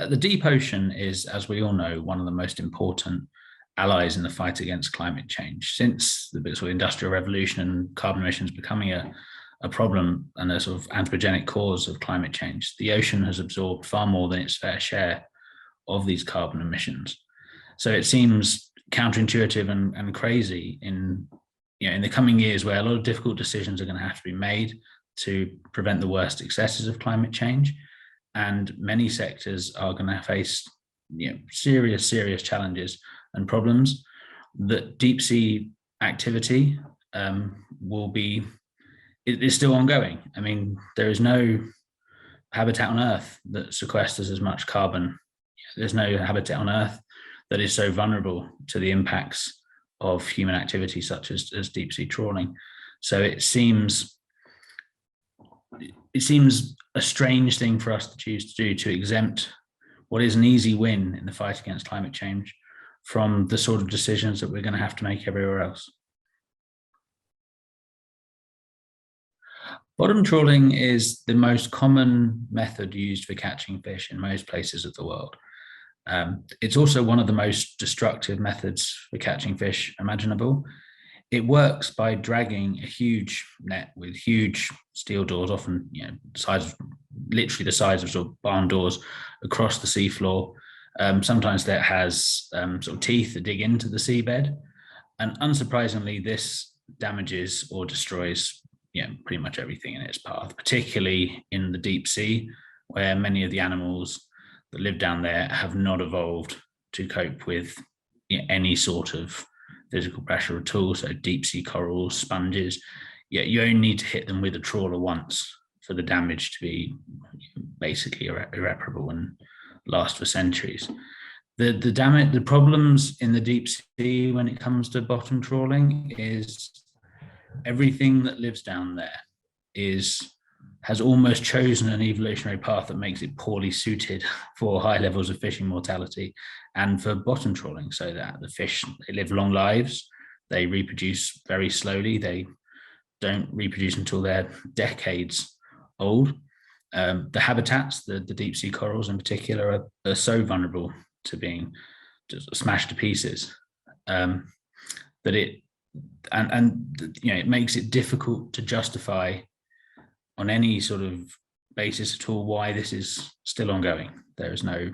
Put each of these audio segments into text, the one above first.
The deep ocean is, as we all know, one of the most important allies in the fight against climate change. Since the sort of industrial revolution and carbon emissions becoming a problem and a sort of anthropogenic cause of climate change, the ocean has absorbed far more than its fair share of these carbon emissions. So it seems counterintuitive and crazy in the coming years, where a lot of difficult decisions are going to have to be made to prevent the worst excesses of climate change. And many sectors are going to face serious challenges and problems. That deep sea activity is still ongoing. I mean, there is no habitat on Earth that sequesters as much carbon. There's no habitat on Earth that is so vulnerable to the impacts of human activity such as deep sea trawling. So it seems a strange thing for us to choose to do, to exempt what is an easy win in the fight against climate change from the sort of decisions that we're going to have to make everywhere else. Bottom trawling is the most common method used for catching fish in most places of the world. It's also one of the most destructive methods for catching fish imaginable. It works by dragging a huge net with huge steel doors, often literally the size of sort of barn doors, across the seafloor. Sometimes that has sort of teeth that dig into the seabed. And unsurprisingly, this damages or destroys pretty much everything in its path, particularly in the deep sea, where many of the animals that live down there have not evolved to cope with any sort of physical pressure at all. So deep sea corals, sponges, you only need to hit them with a trawler once for the damage to be basically irreparable and last for centuries. The problems in the deep sea when it comes to bottom trawling is everything that lives down there has almost chosen an evolutionary path that makes it poorly suited for high levels of fishing mortality and for bottom trawling, so that the fish, they live long lives, they reproduce very slowly, they don't reproduce until they're decades old. The habitats, the deep sea corals in particular, are so vulnerable to being just smashed to pieces that it makes it difficult to justify on any sort of basis at all why this is still ongoing. There is no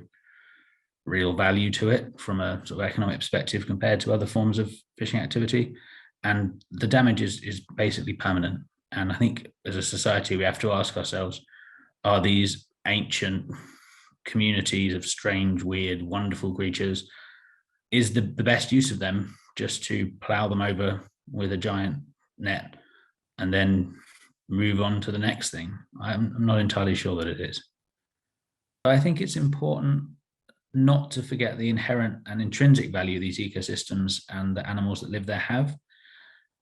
real value to it from a sort of economic perspective compared to other forms of fishing activity. And the damage is basically permanent. And I think as a society, we have to ask ourselves, are these ancient communities of strange, weird, wonderful creatures, is the best use of them just to plow them over with a giant net and then move on to the next thing? I'm not entirely sure that it is. I think it's important not to forget the inherent and intrinsic value these ecosystems and the animals that live there have.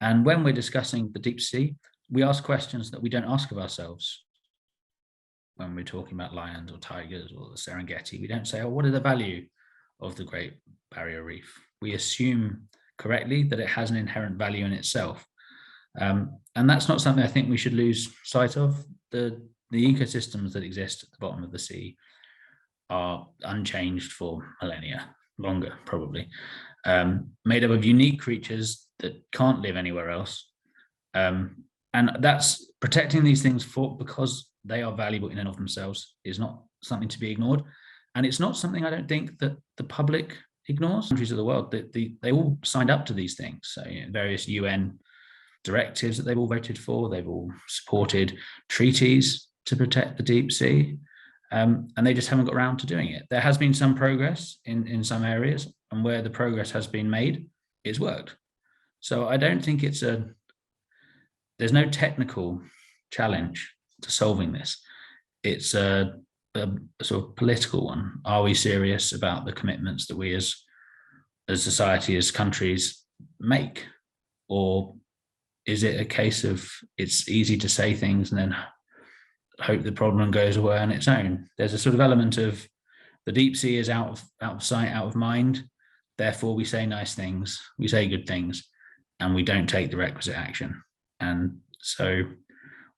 And when we're discussing the deep sea, we ask questions that we don't ask of ourselves. When we're talking about lions or tigers or the Serengeti, we don't say, oh, what is the value of the Great Barrier Reef? We assume correctly that it has an inherent value in itself. And that's not something I think we should lose sight of. The ecosystems that exist at the bottom of the sea are unchanged for millennia, longer probably, made up of unique creatures that can't live anywhere else. And that's protecting these things because they are valuable in and of themselves is not something to be ignored. And it's not something I don't think that the public ignores. Countries of the world, they all signed up to these things. So various UN directives that they've all voted for, they've all supported treaties to protect the deep sea, and they just haven't got around to doing it. There has been some progress in some areas, and where the progress has been made, it's worked. So I don't think there's no technical challenge to solving this. It's a sort of political one. Are we serious about the commitments that we as society, as countries make? Or is it a case of it's easy to say things and then hope the problem goes away on its own? There's a sort of element of the deep sea is out of sight, out of mind. Therefore, we say nice things, we say good things, and we don't take the requisite action. And so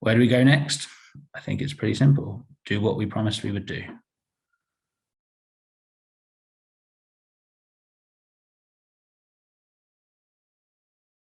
where do we go next? I think it's pretty simple. Do what we promised we would do.